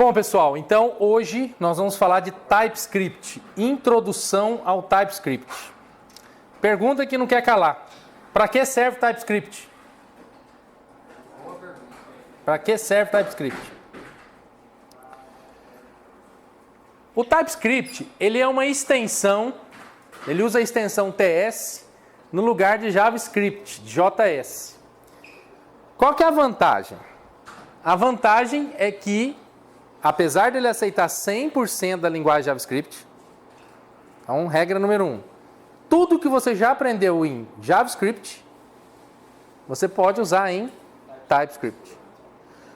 Bom, pessoal, então hoje nós vamos falar de TypeScript, introdução ao TypeScript. Pergunta que não quer calar. Para que serve TypeScript? Para que serve TypeScript? O TypeScript, ele é uma extensão, ele usa a extensão TS no lugar de JavaScript, JS. Qual que é a vantagem? A vantagem é que, apesar dele aceitar 100% da linguagem JavaScript, então, regra número 1, tudo que você já aprendeu em JavaScript, você pode usar em TypeScript.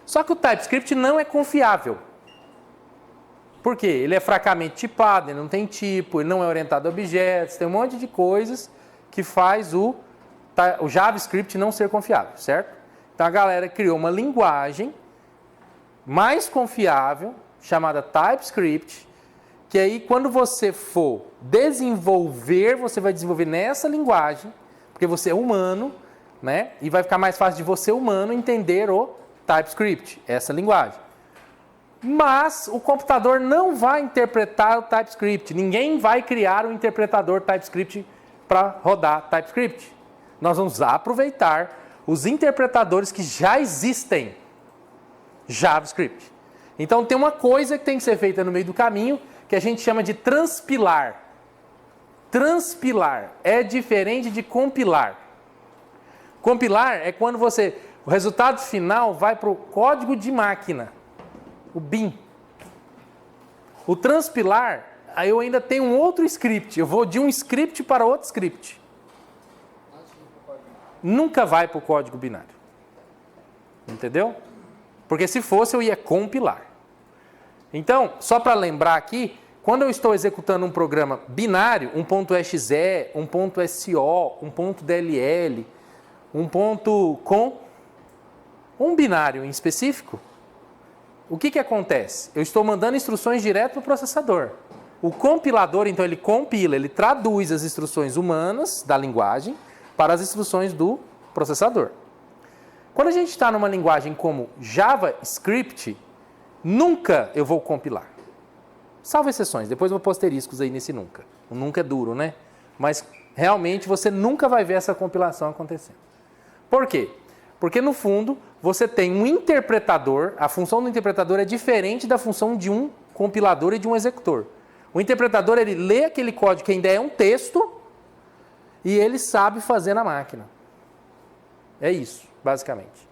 Só que o TypeScript não é confiável. Por quê? Ele é fracamente tipado, ele não tem tipo, ele não é orientado a objetos, tem um monte de coisas que faz o JavaScript não ser confiável, certo? Então a galera criou uma linguagem mais confiável, chamada TypeScript, que aí quando você for desenvolver, você vai desenvolver nessa linguagem, porque você é humano, né? E vai ficar mais fácil de você, humano, entender o TypeScript, essa linguagem. Mas o computador não vai interpretar o TypeScript. Ninguém vai criar um interpretador TypeScript para rodar TypeScript. Nós vamos aproveitar os interpretadores que já existem JavaScript. Então tem uma coisa que tem que ser feita no meio do caminho que a gente chama de transpilar. Transpilar é diferente de compilar. Compilar é quando o resultado final vai para o código de máquina, o bin. O transpilar, aí eu ainda tenho um outro script. Eu vou de um script para outro script. Nunca vai para o código binário. Entendeu? Porque se fosse, eu ia compilar. Então, só para lembrar aqui, quando eu estou executando um programa binário, um .exe, um .so, um .dll, um .com, um binário em específico, o que acontece? Eu estou mandando instruções direto para o processador. O compilador, então, ele compila, ele traduz as instruções humanas da linguagem para as instruções do processador. Quando a gente está numa linguagem como JavaScript, nunca eu vou compilar. Salvo exceções, depois eu vou pôr asteriscos aí nesse nunca. O nunca é duro, né? Mas realmente você nunca vai ver essa compilação acontecendo. Por quê? Porque no fundo você tem um interpretador, a função do interpretador é diferente da função de um compilador e de um executor. O interpretador, ele lê aquele código que ainda é um texto e ele sabe fazer na máquina. É isso, basicamente.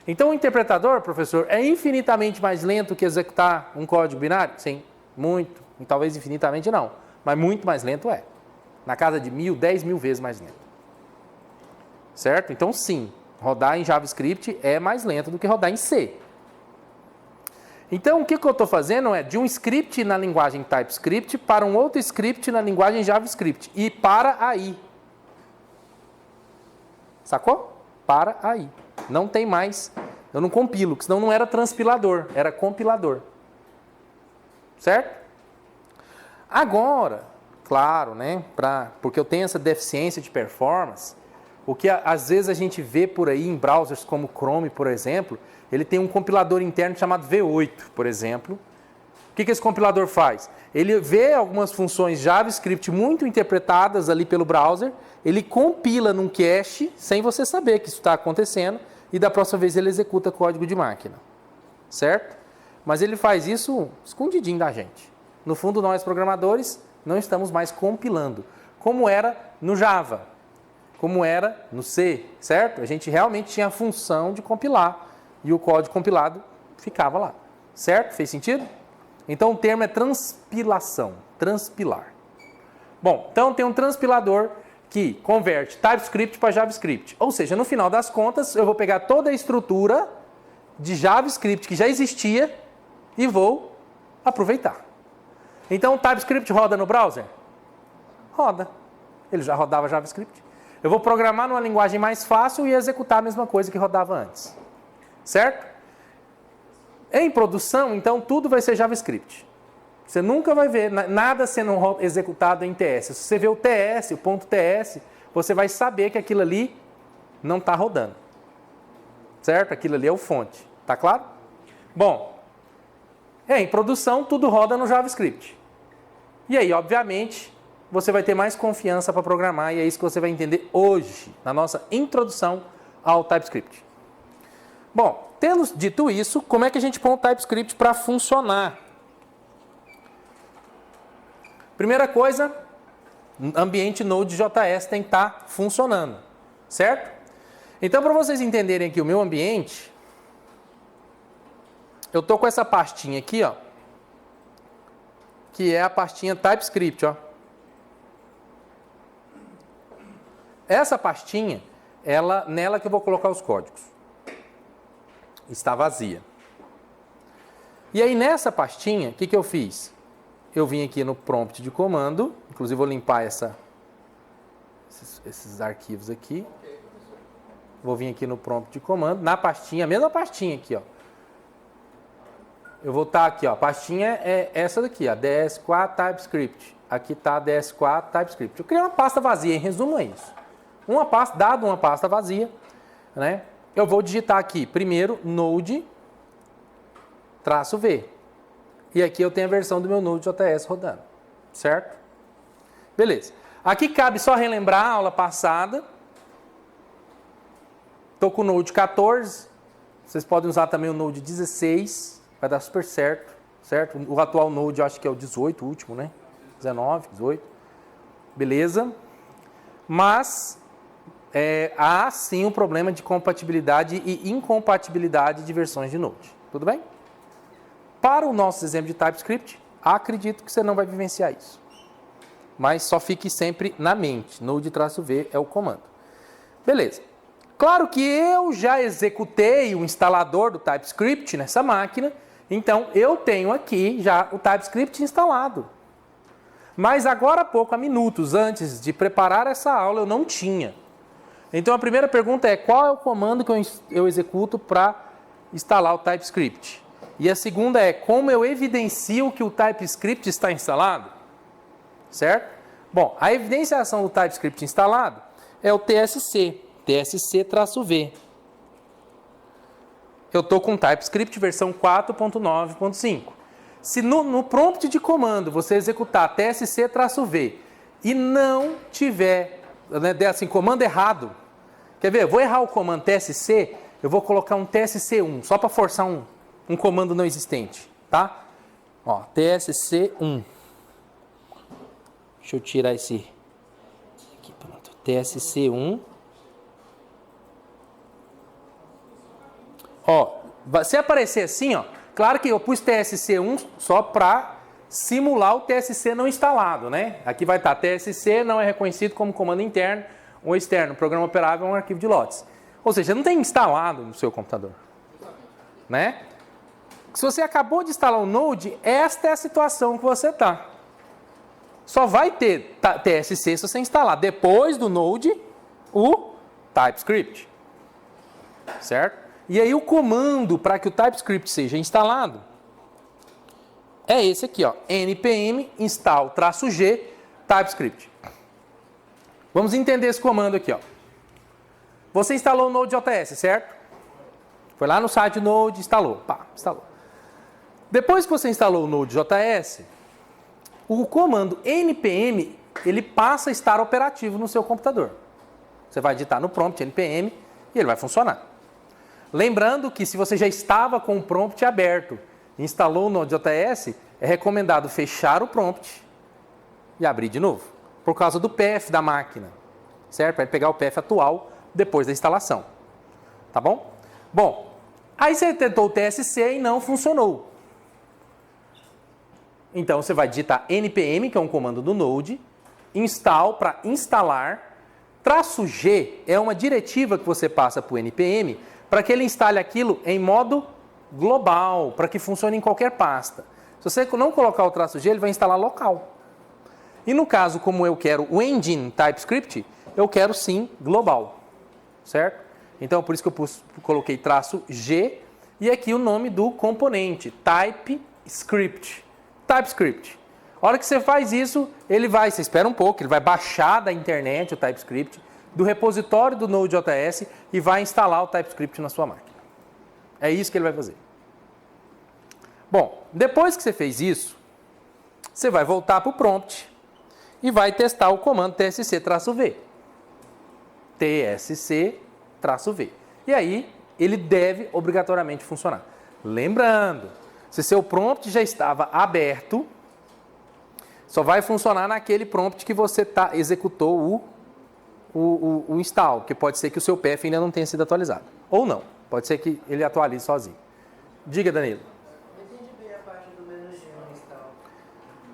Então o interpretador, professor, é infinitamente mais lento que executar um código binário? Sim, muito. E talvez infinitamente não, mas muito mais lento é. Na casa de 1000, 10.000 vezes mais lento. Certo? Então sim, rodar em JavaScript é mais lento do que rodar em C. Então o que eu estou fazendo é de um script na linguagem TypeScript para um outro script na linguagem JavaScript. E para aí. Sacou? Para aí. Não tem mais. Eu não compilo, porque senão não era transpilador, era compilador. Certo? Agora, claro, né? Porque eu tenho essa deficiência de performance, o que às vezes a gente vê por aí em browsers como Chrome, por exemplo, ele tem um compilador interno chamado V8, por exemplo. O que esse compilador faz? Ele vê algumas funções JavaScript muito interpretadas ali pelo browser, ele compila num cache, sem você saber que isso está acontecendo, e da próxima vez ele executa código de máquina. Certo? Mas ele faz isso escondidinho da gente. No fundo, nós programadores não estamos mais compilando, como era no Java, como era no C, certo? A gente realmente tinha a função de compilar, e o código compilado ficava lá. Certo? Fez sentido? Então o termo é transpilação, transpilar. Bom, então tem um transpilador que converte TypeScript para JavaScript. Ou seja, no final das contas, eu vou pegar toda a estrutura de JavaScript que já existia e vou aproveitar. Então o TypeScript roda no browser? Roda. Ele já rodava JavaScript. Eu vou programar numa linguagem mais fácil e executar a mesma coisa que rodava antes. Certo? Em produção, então, tudo vai ser JavaScript. Você nunca vai ver nada sendo executado em TS. Se você vê o TS, o ponto .ts, você vai saber que aquilo ali não está rodando. Certo? Aquilo ali é o fonte. Tá claro? Bom, Em produção, tudo roda no JavaScript. E aí, obviamente, você vai ter mais confiança para programar, e é isso que você vai entender hoje, na nossa introdução ao TypeScript. Bom, tendo dito isso, como é que a gente põe o TypeScript para funcionar? Primeira coisa, ambiente Node.js tem que estar funcionando, certo? Então, para vocês entenderem aqui o meu ambiente, eu estou com essa pastinha aqui, ó, que é a pastinha TypeScript, ó. Essa pastinha, nela que eu vou colocar os códigos. Está vazia. E aí nessa pastinha, o que eu fiz? Eu vim aqui no prompt de comando, inclusive vou limpar esses arquivos aqui. Vou vir aqui no prompt de comando, na pastinha, a mesma pastinha aqui, ó. Eu vou estar aqui, ó, a pastinha é essa daqui, a DS4 TypeScript. Aqui está a DS4 TypeScript. Eu criei uma pasta vazia, em resumo é isso. Dado uma pasta vazia, né? Eu vou digitar aqui, primeiro, Node-V. E aqui eu tenho a versão do meu Node.js rodando, certo? Beleza. Aqui cabe só relembrar a aula passada. Estou com o Node 14. Vocês podem usar também o Node 16. Vai dar super certo, certo? O atual Node eu acho que é o 18, o último, né? 19, 18. Beleza. Mas há sim um problema de compatibilidade e incompatibilidade de versões de Node. Tudo bem? Para o nosso exemplo de TypeScript, acredito que você não vai vivenciar isso. Mas só fique sempre na mente. Node-V é o comando. Beleza. Claro que eu já executei o instalador do TypeScript nessa máquina, então eu tenho aqui já o TypeScript instalado. Mas agora há pouco, há minutos antes de preparar essa aula, eu não tinha. Então a primeira pergunta é: qual é o comando que eu executo para instalar o TypeScript? E a segunda é: como eu evidencio que o TypeScript está instalado? Certo? Bom, a evidenciação do TypeScript instalado é o TSC, TSC-V. Eu estou com TypeScript versão 4.9.5. Se no prompt de comando você executar TSC-V e não tiver, né, assim, comando errado, quer ver? Eu vou errar o comando TSC, eu vou colocar um TSC1, só para forçar um comando não existente, tá? Ó, TSC1. Deixa eu tirar esse aqui, pronto. TSC1. Ó, se aparecer assim, ó, claro que eu pus TSC1 só para simular o TSC não instalado, né? Aqui vai estar TSC não é reconhecido como comando interno ou externo. O programa operável é um arquivo de lotes. Ou seja, não tem instalado no seu computador, né? Se você acabou de instalar o Node, esta é a situação que você está. Só vai ter TSC se você instalar depois do Node o TypeScript, certo? E aí o comando para que o TypeScript seja instalado é esse aqui, ó, npm install-g TypeScript. Vamos entender esse comando aqui, ó. Você instalou o Node.js, certo? Foi lá no site Node, instalou, instalou. Depois que você instalou o Node.js, o comando npm, ele passa a estar operativo no seu computador. Você vai digitar no prompt npm e ele vai funcionar. Lembrando que se você já estava com o prompt aberto e instalou o Node.js, é recomendado fechar o prompt e abrir de novo, por causa do path da máquina, certo? Vai pegar o path atual depois da instalação, tá bom? Bom, aí você tentou o TSC e não funcionou. Então você vai digitar npm, que é um comando do Node, install para instalar, -g é uma diretiva que você passa para o npm para que ele instale aquilo em modo global, para que funcione em qualquer pasta. Se você não colocar o -g, ele vai instalar local. E no caso, como eu quero o engine TypeScript, eu quero sim global, certo? Então, por isso que eu coloquei -g e aqui o nome do componente, TypeScript. TypeScript. A hora que você faz isso, você espera um pouco, ele vai baixar da internet o TypeScript, do repositório do Node.js e vai instalar o TypeScript na sua máquina. É isso que ele vai fazer. Bom, depois que você fez isso, você vai voltar para o prompt e vai testar o comando tsc-v. tsc-v. E aí, ele deve obrigatoriamente funcionar. Lembrando, se seu prompt já estava aberto, só vai funcionar naquele prompt que você executou o install, que pode ser que o seu path ainda não tenha sido atualizado. Ou não, pode ser que ele atualize sozinho. Diga, Danilo. Não entendi bem a parte do "-g" no install.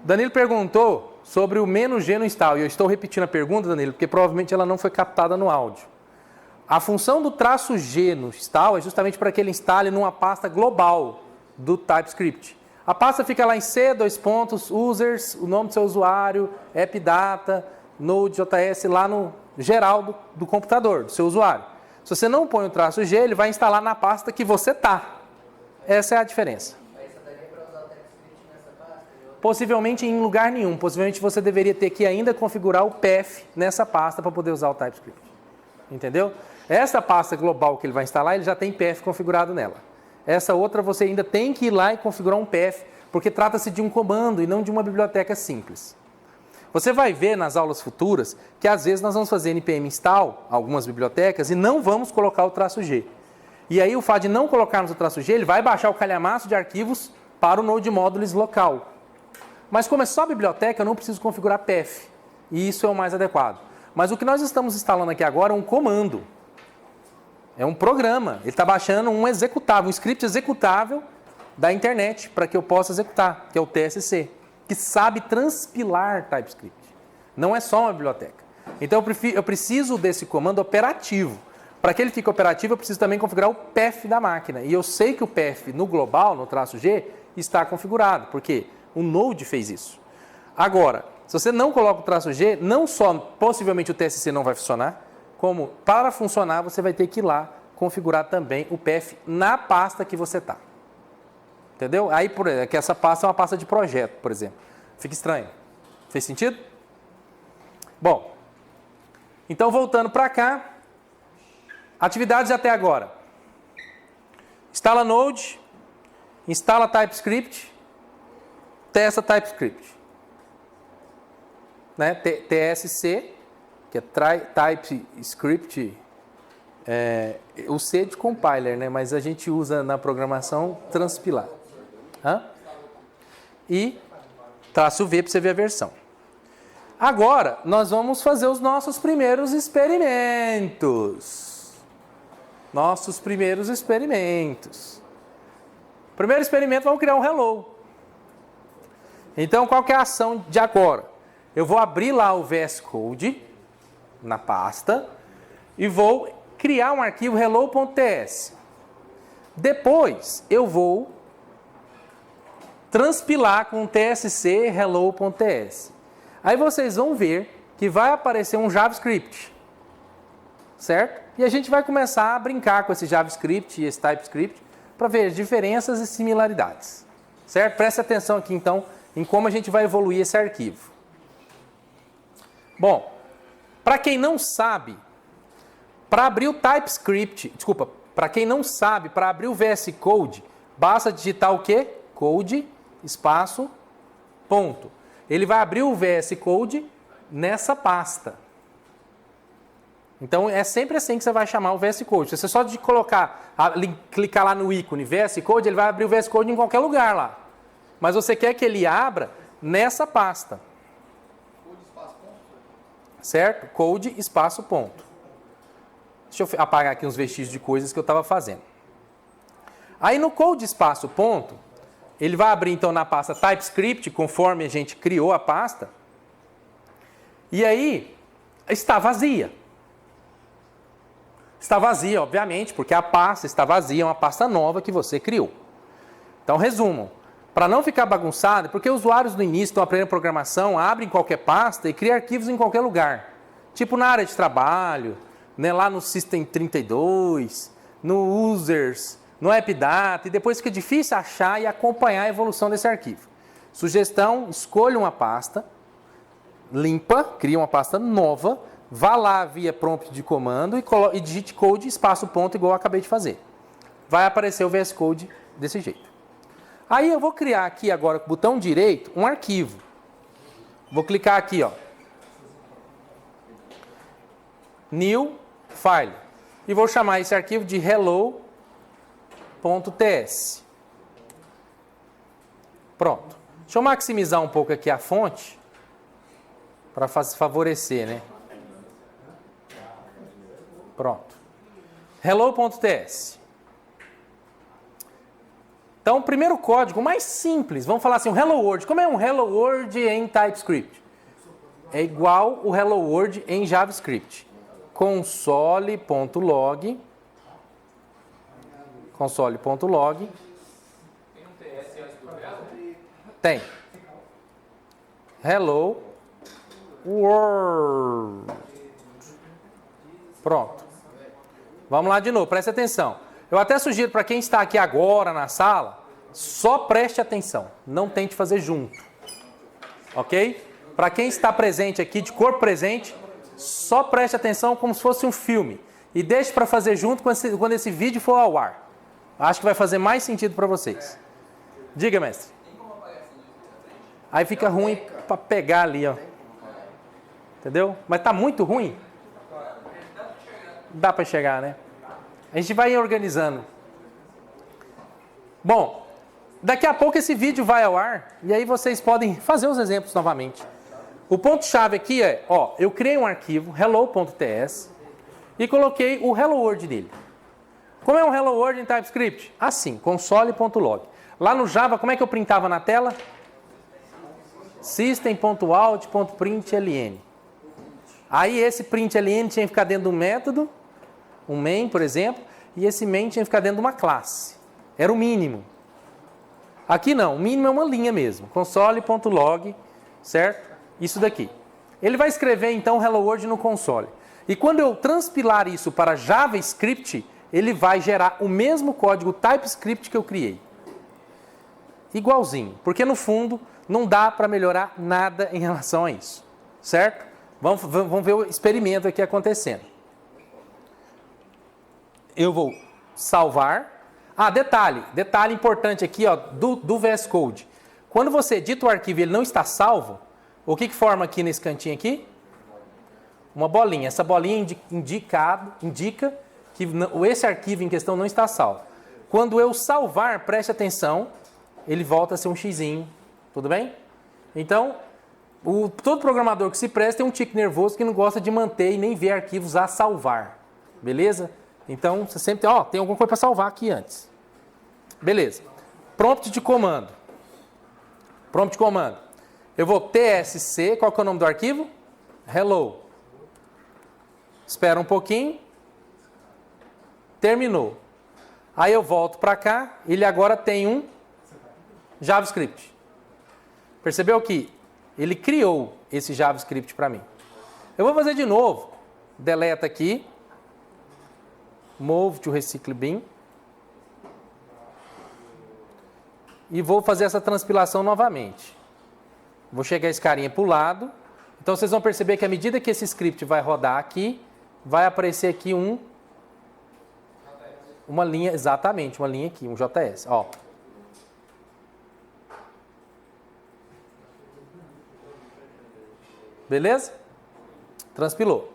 Danilo perguntou sobre o "-g" no install, e eu estou repetindo a pergunta, Danilo, porque provavelmente ela não foi captada no áudio. A função do "-g" no install é justamente para que ele instale numa pasta global do TypeScript. A pasta fica lá em C, users, o nome do seu usuário, appdata, Node.js, lá no geral do computador, do seu usuário. Se você não põe o "-g", ele vai instalar na pasta que você está. Essa é a diferença. Aí só daria para usar o TypeScript nessa pasta? Possivelmente em lugar nenhum. Possivelmente você deveria ter que ainda configurar o path nessa pasta para poder usar o TypeScript. Entendeu? Essa pasta global que ele vai instalar, ele já tem path configurado nela. Essa outra você ainda tem que ir lá e configurar um path, porque trata-se de um comando e não de uma biblioteca simples. Você vai ver nas aulas futuras que às vezes nós vamos fazer npm install, algumas bibliotecas, e não vamos colocar o "-g". E aí o fato de não colocarmos o "-g", ele vai baixar o calhamaço de arquivos para o Node Modules local. Mas como é só biblioteca, eu não preciso configurar path. E isso é o mais adequado. Mas o que nós estamos instalando aqui agora é um comando. É um programa. Ele está baixando um executável, um script executável da internet para que eu possa executar, que é o TSC, que sabe transpilar TypeScript. Não é só uma biblioteca. Então eu preciso desse comando operativo. Para que ele fique operativo, eu preciso também configurar o path da máquina. E eu sei que o path no global, no "-g", está configurado, porque o Node fez isso. Agora, se você não coloca o "-g", não só possivelmente o TSC não vai funcionar, como para funcionar você vai ter que ir lá configurar também o path na pasta que você está. Entendeu? Aí, por exemplo, que essa pasta é uma pasta de projeto, por exemplo. Fica estranho. Fez sentido? Bom, então voltando para cá, atividades até agora. Instala Node, instala TypeScript, testa TypeScript. Né? TSC, que é TypeScript, o C de compiler, né? Mas a gente usa na programação transpilar. E "-v" para você ver a versão. Agora, nós vamos fazer os nossos primeiros experimentos. Primeiro experimento, vamos criar um hello. Então, qual que é a ação de agora? Eu vou abrir lá o VS Code na pasta e vou criar um arquivo hello.ts. Depois, eu vou transpilar com o tsc hello.ts. Aí vocês vão ver que vai aparecer um JavaScript, certo? E a gente vai começar a brincar com esse JavaScript e esse TypeScript para ver as diferenças e similaridades, certo? Preste atenção aqui então em como a gente vai evoluir esse arquivo. Bom, para quem não sabe, para abrir o TypeScript, para quem não sabe, para abrir o VS Code, basta digitar o quê? Code, espaço, ponto. Ele vai abrir o VS Code nessa pasta. Então, é sempre assim que você vai chamar o VS Code. Se você só de clicar lá no ícone VS Code, ele vai abrir o VS Code em qualquer lugar lá. Mas você quer que ele abra nessa pasta. Code, espaço, ponto. Certo? Code, espaço, ponto. Deixa eu apagar aqui uns vestígios de coisas que eu estava fazendo. Aí no code, espaço, ponto, ele vai abrir então na pasta TypeScript, conforme a gente criou a pasta. E aí, está vazia. Está vazia, obviamente, porque a pasta está vazia, é uma pasta nova que você criou. Então, resumo. Para não ficar bagunçado, porque usuários no início estão aprendendo programação, abrem qualquer pasta e criam arquivos em qualquer lugar. Tipo na área de trabalho, né, lá no System 32, no Users, no AppData, e depois fica difícil achar e acompanhar a evolução desse arquivo. Sugestão, escolha uma pasta, limpa, cria uma pasta nova, vá lá via prompt de comando e digite code, espaço, ponto, igual eu acabei de fazer. Vai aparecer o VS Code desse jeito. Aí eu vou criar aqui agora com o botão direito um arquivo. Vou clicar aqui, ó. New File. E vou chamar esse arquivo de hello.ts. Pronto. Deixa eu maximizar um pouco aqui a fonte para favorecer, né? Pronto. Hello.ts. Então, o primeiro código mais simples, vamos falar assim, o Hello World. Como é um Hello World em TypeScript? É igual o Hello World em JavaScript. Console.log. Console.log. Tem um TS antes do Hello? Tem. Hello World. Pronto. Vamos lá de novo, preste atenção. Eu até sugiro para quem está aqui agora na sala, só preste atenção. Não tente fazer junto. Ok? Para quem está presente aqui, de corpo presente, só preste atenção como se fosse um filme. E deixe para fazer junto quando esse vídeo for ao ar. Acho que vai fazer mais sentido para vocês. Diga, mestre. Aí fica ruim para pegar ali, ó. Entendeu? Mas tá muito ruim? Dá para chegar, né? A gente vai organizando. Bom, daqui a pouco esse vídeo vai ao ar e aí vocês podem fazer os exemplos novamente. O ponto-chave aqui é, ó, eu criei um arquivo, hello.ts, e coloquei o Hello World nele. Como é um Hello World em TypeScript? Assim, console.log. Lá no Java, como é que eu printava na tela? System.out.println. Aí esse println tinha que ficar dentro do método, um main, por exemplo, e esse main tinha que ficar dentro de uma classe. Era o mínimo. Aqui não, o mínimo é uma linha mesmo. Console.log, certo? Isso daqui. Ele vai escrever então Hello World no console. E quando eu transpilar isso para JavaScript, ele vai gerar o mesmo código TypeScript que eu criei. Igualzinho, porque no fundo não dá para melhorar nada em relação a isso. Certo? Vamos ver o experimento aqui acontecendo. Eu vou salvar. Ah, detalhe importante aqui, ó, do VS Code. Quando você edita o arquivo e ele não está salvo, o que forma aqui nesse cantinho aqui? Uma bolinha. Essa bolinha indica que esse arquivo em questão não está salvo. Quando eu salvar, preste atenção, ele volta a ser um xizinho. Tudo bem? Então, todo programador que se presta tem um tique nervoso que não gosta de manter e nem ver arquivos a salvar. Beleza? Então, você sempre tem, tem alguma coisa para salvar aqui antes. Beleza. Prompt de comando. Prompt de comando. Eu vou tsc, qual que é o nome do arquivo? Hello. Espera um pouquinho. Terminou. Aí eu volto para cá, ele agora tem um JavaScript. Percebeu que ele criou esse JavaScript para mim. Eu vou fazer de novo. Deleta aqui. Move to recycle bin. E vou fazer essa transpilação novamente. Vou chegar esse carinha para o lado. Então vocês vão perceber que à medida que esse script vai rodar aqui, vai aparecer aqui uma linha, exatamente, uma linha aqui, um JS. Ó. Beleza? Transpilou.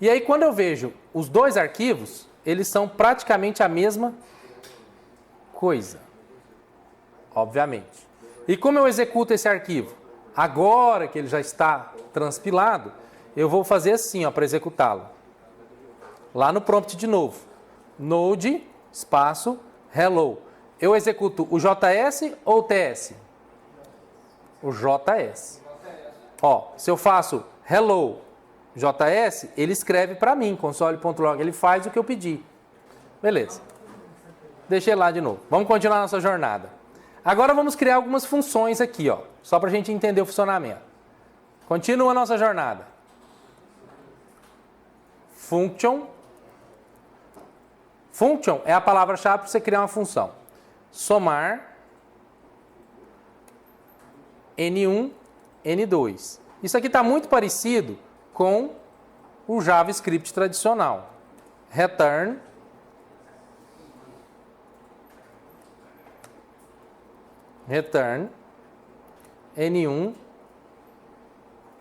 E aí quando eu vejo os dois arquivos, eles são praticamente a mesma coisa. Obviamente. E como eu executo esse arquivo? Agora que ele já está transpilado, eu vou fazer assim, ó, para executá-lo. Lá no prompt de novo. Node, espaço, hello. Eu executo o JS ou o TS? O JS. Ó, se eu faço hello JS, ele escreve para mim, console.log, ele faz o que eu pedi. Beleza. Deixei lá de novo. Vamos continuar a nossa jornada. Agora vamos criar algumas funções aqui, ó, só para a gente entender o funcionamento. Continua a nossa jornada. Function. Function é a palavra-chave para você criar uma função. Somar N1, N2. Isso aqui está muito parecido com o JavaScript tradicional. Return. return N1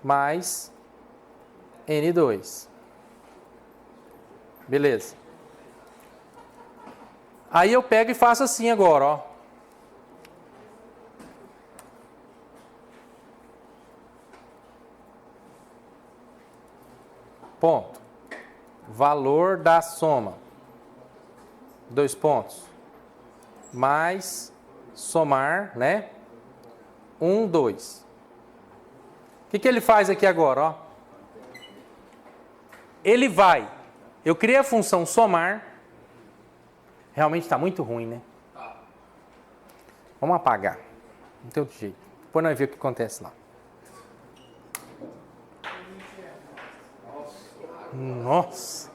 mais N2. Beleza. Aí eu pego e faço assim agora, ó. Ponto. Valor da soma. 2 pontos. Mais somar, né? 1, 2. O que ele faz aqui agora, ó? Ele vai. Eu criei a função somar. Realmente está muito ruim, né? Vamos apagar. Não tem outro jeito. Depois nós vemos o que acontece lá. Nossa.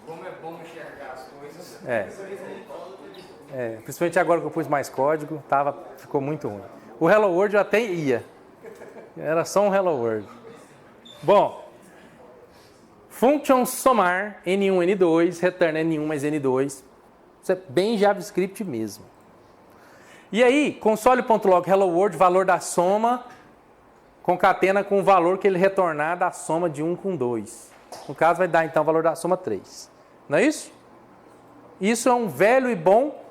Como é bom enxergar as coisas. Principalmente agora que eu pus mais código, ficou muito ruim. O Hello World eu até ia. Era só um Hello World. Bom. Function somar N1, N2, return N1 mais N2. Isso é bem JavaScript mesmo. E aí, console.log hello world, valor da soma, concatena com o valor que ele retornar da soma de 1 com 2. No caso, vai dar então o valor da soma 3. Não é isso? Isso é um velho e bom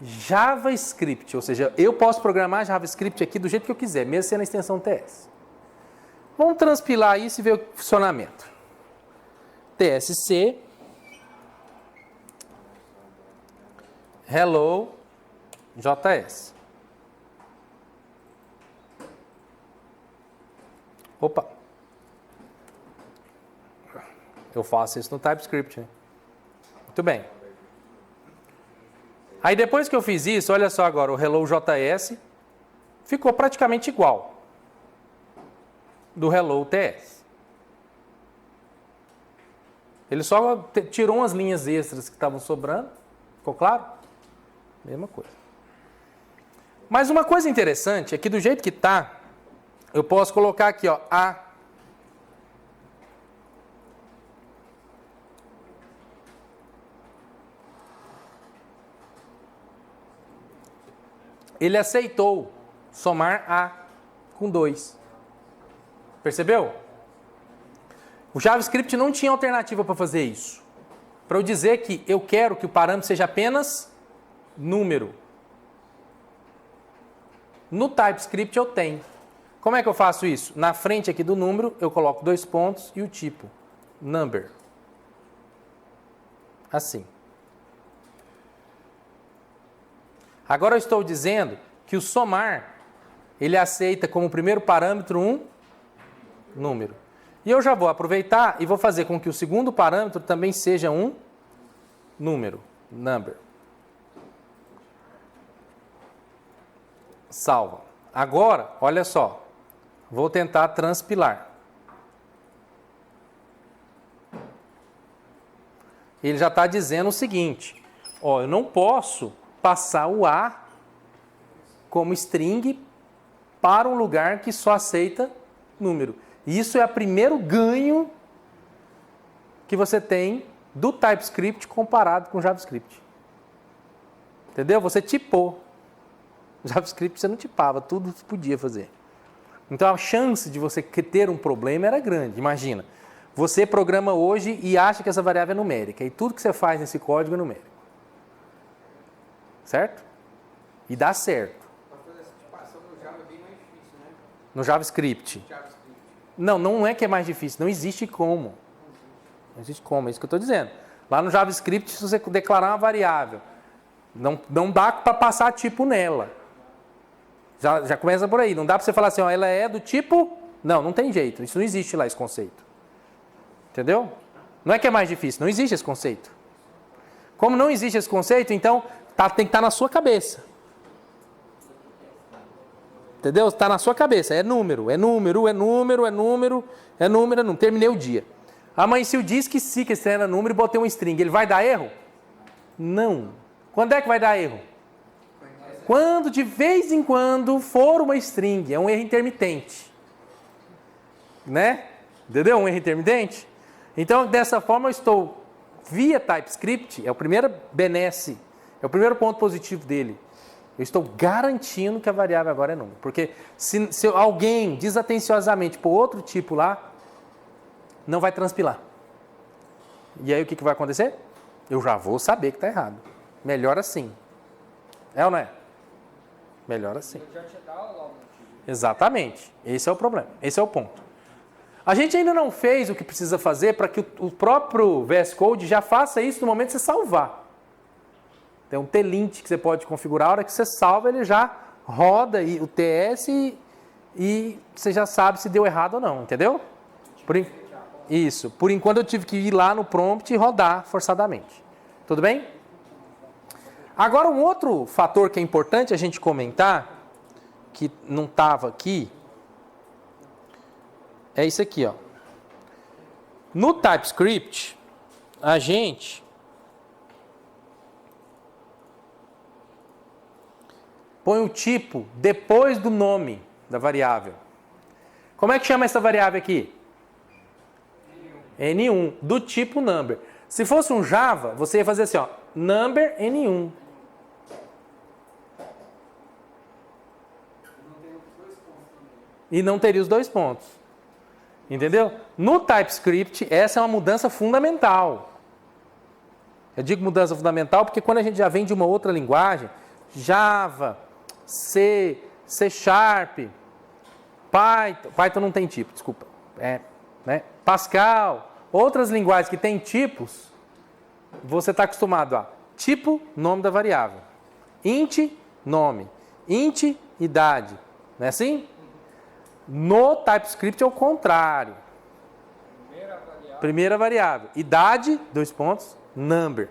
JavaScript. Ou seja, eu posso programar JavaScript aqui do jeito que eu quiser, mesmo sendo a extensão TS. Vamos transpilar isso e ver o funcionamento. TSC hello JS. Opa. Eu faço isso no TypeScript, né? Muito bem. Aí depois que eu fiz isso, olha só agora, o hello JS ficou praticamente igual do hello TS. Ele só tirou umas linhas extras que estavam sobrando. Ficou claro? Mesma coisa. Mas uma coisa interessante é que do jeito que está, eu posso colocar aqui, ó, A. Ele aceitou somar A com 2. Percebeu? O JavaScript não tinha alternativa para fazer isso. Para eu dizer que eu quero que o parâmetro seja apenas número. No TypeScript eu tenho. Como é que eu faço isso? Na frente aqui do número, eu coloco 2 pontos e o tipo, number. Assim. Agora eu estou dizendo que o somar, ele aceita como primeiro parâmetro um número. E eu já vou aproveitar e vou fazer com que o segundo parâmetro também seja um número, number. Salva. Agora, olha só, vou tentar transpilar. Ele já está dizendo o seguinte, ó, eu não posso passar o A como string para um lugar que só aceita número. Isso é o primeiro ganho que você tem do TypeScript comparado com o JavaScript. Entendeu? Você tipou. O JavaScript você não tipava, tudo você podia fazer. Então a chance de você ter um problema era grande. Imagina, você programa hoje e acha que essa variável é numérica. E tudo que você faz nesse código é numérico. Certo? E dá certo. Para fazer essa tipação no Java é bem mais difícil, né? No JavaScript. Não, não é que é mais difícil. Não existe como. Não existe como, é isso que eu estou dizendo. Lá no JavaScript, se você declarar uma variável, não dá para passar tipo nela. Já começa por aí. Não dá para você falar assim, ó, ela é do tipo... Não tem jeito. Isso não existe lá, esse conceito. Entendeu? Não é que é mais difícil. Não existe esse conceito. Como não existe esse conceito, então tem que estar na sua cabeça. Entendeu? Está na sua cabeça. É número, é número, é número, é número, é número, não terminei o dia. Amanheci o dia, esqueci que esse era número e botei um string. Ele vai dar erro? Não. Quando é que vai dar erro? Quando de vez em quando for uma string. É um erro intermitente. Né? Entendeu? Um erro intermitente. Então, dessa forma, eu estou via TypeScript, é o primeiro benesse, é o primeiro ponto positivo dele. Eu estou garantindo que a variável agora é número. Porque se alguém desatenciosamente pôr outro tipo lá, não vai transpilar. E aí o que vai acontecer? Eu já vou saber que está errado. Melhor assim. É ou não é? Melhor assim. Eu já te dá logo o motivo. Exatamente. Esse é o problema. Esse é o ponto. A gente ainda não fez o que precisa fazer para que o próprio VS Code já faça isso no momento de você salvar. Tem um T-lint que você pode configurar, a hora que você salva ele já roda o TS e você já sabe se deu errado ou não, entendeu? Isso. Por enquanto eu tive que ir lá no prompt e rodar forçadamente. Tudo bem? Agora um outro fator que é importante a gente comentar, que não estava aqui, é isso aqui, ó. No TypeScript, a gente põe o tipo depois do nome da variável. Como é que chama essa variável aqui? N1, do tipo number. Se fosse um Java, você ia fazer assim, ó, number N1. E não teria os dois pontos. Entendeu? No TypeScript, essa é uma mudança fundamental. Eu digo mudança fundamental porque quando a gente já vem de uma outra linguagem, Java, C, C Sharp, Python não tem tipo, desculpa. Pascal, outras linguagens que têm tipos, você está acostumado a tipo, nome da variável. Int, nome. Int, idade. Não é assim? No TypeScript é o contrário. Primeira variável. Idade, dois pontos, number.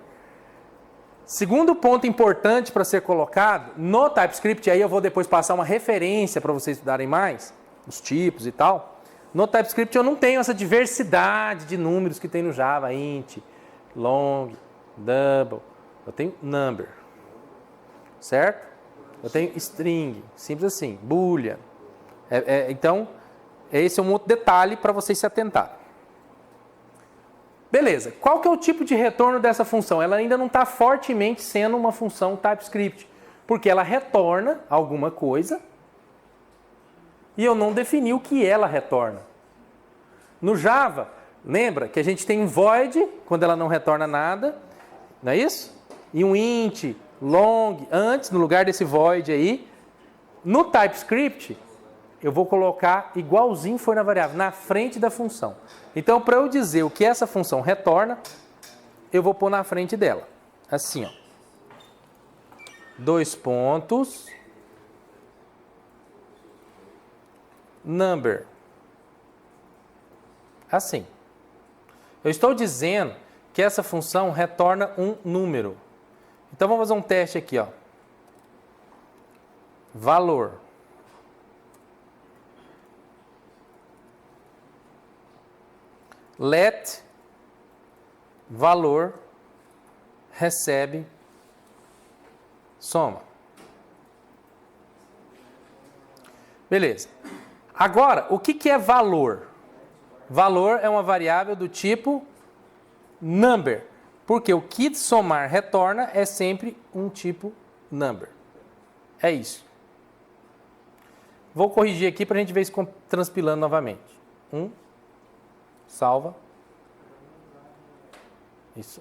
Segundo ponto importante para ser colocado, no TypeScript, aí eu vou depois passar uma referência para vocês estudarem mais, os tipos e tal. No TypeScript eu não tenho essa diversidade de números que tem no Java, int, long, double. Eu tenho number. Certo? Eu tenho string, simples assim, boolean. Então, esse é um outro detalhe para vocês se atentarem. Beleza, qual que é o tipo de retorno dessa função? Ela ainda não está fortemente sendo uma função TypeScript, porque ela retorna alguma coisa e eu não defini o que ela retorna. No Java, lembra que a gente tem um void, quando ela não retorna nada, não é isso? E um int, long, antes, no lugar desse void aí. No TypeScript, eu vou colocar igualzinho foi na variável, na frente da função. Então, para eu dizer o que essa função retorna, eu vou pôr na frente dela. Assim, ó. Dois pontos. Number. Assim. Eu estou dizendo que essa função retorna um número. Então, vamos fazer um teste aqui, ó. Valor. Let valor recebe soma. Beleza. Agora, o que é valor? Valor é uma variável do tipo number, porque o que somar retorna é sempre um tipo number. É isso. Vou corrigir aqui para a gente ver isso transpilando novamente. Salva. Isso.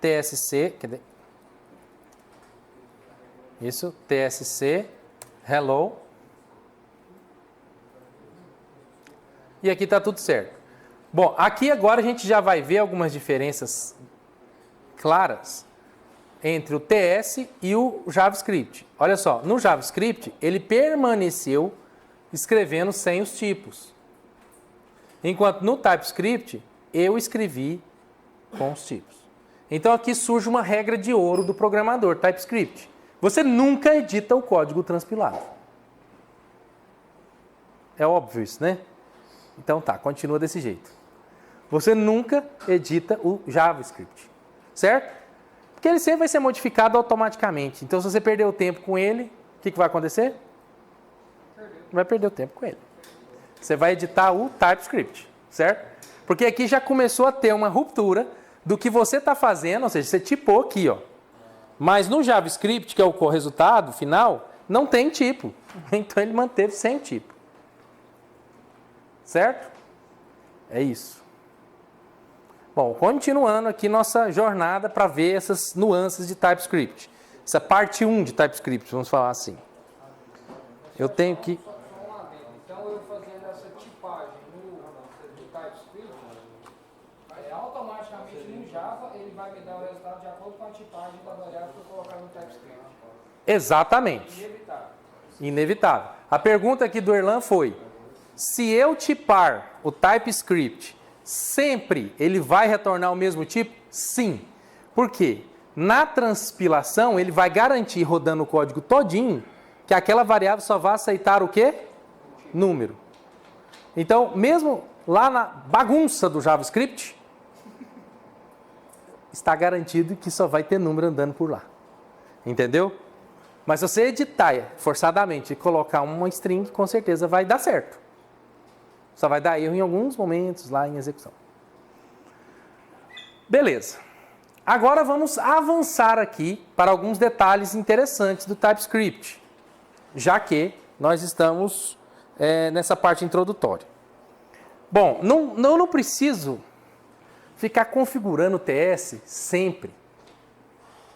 TSC, cadê? Isso, TSC, hello. E aqui está tudo certo. Bom, aqui agora a gente já vai ver algumas diferenças claras entre o TS e o JavaScript. Olha só, no JavaScript ele permaneceu escrevendo sem os tipos. Enquanto no TypeScript eu escrevi com os tipos. Então aqui surge uma regra de ouro do programador TypeScript. Você nunca edita o código transpilado. É óbvio isso, né? Então tá, continua desse jeito. Você nunca edita o JavaScript, certo? Porque ele sempre vai ser modificado automaticamente. Então, se você perder o tempo com ele, o que vai acontecer? Vai perder o tempo com ele. Você vai editar o TypeScript, certo? Porque aqui já começou a ter uma ruptura do que você está fazendo, ou seja, você tipou aqui, ó. Mas no JavaScript, que é o resultado final, não tem tipo. Então ele manteve sem tipo. Certo? É isso. Bom, continuando aqui nossa jornada para ver essas nuances de TypeScript. Essa parte 1 de TypeScript, vamos falar assim. Eu tenho que... Só um adendo. Então, eu fazendo essa tipagem no TypeScript, automaticamente no Java ele vai me dar o resultado de acordo com a tipagem da variável que eu colocar no TypeScript. Exatamente. Inevitável. Inevitável. A pergunta aqui do Erlan foi: se eu tipar o TypeScript, sempre ele vai retornar o mesmo tipo? Sim. Por quê? Na transpilação, ele vai garantir, rodando o código todinho, que aquela variável só vai aceitar o quê? Número. Então, mesmo lá na bagunça do JavaScript, está garantido que só vai ter número andando por lá. Entendeu? Mas se você editar forçadamente e colocar uma string, com certeza vai dar certo. Só vai dar erro em alguns momentos lá em execução. Beleza. Agora vamos avançar aqui para alguns detalhes interessantes do TypeScript, já que nós estamos nessa parte introdutória. Bom, não preciso ficar configurando o TS sempre.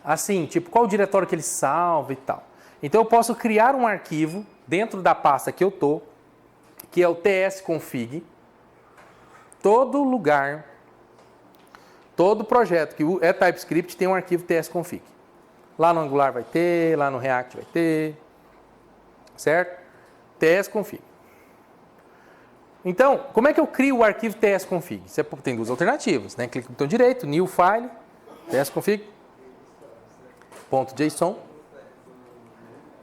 Assim, tipo, qual o diretório que ele salva e tal. Então eu posso criar um arquivo dentro da pasta que eu estou, que é o tsconfig. Todo lugar, todo projeto que é TypeScript tem um arquivo tsconfig. Lá no Angular vai ter, lá no React vai ter, certo? tsconfig. Então, como é que eu crio o arquivo tsconfig? Você tem duas alternativas, né? Clica no botão direito, new file, tsconfig.json.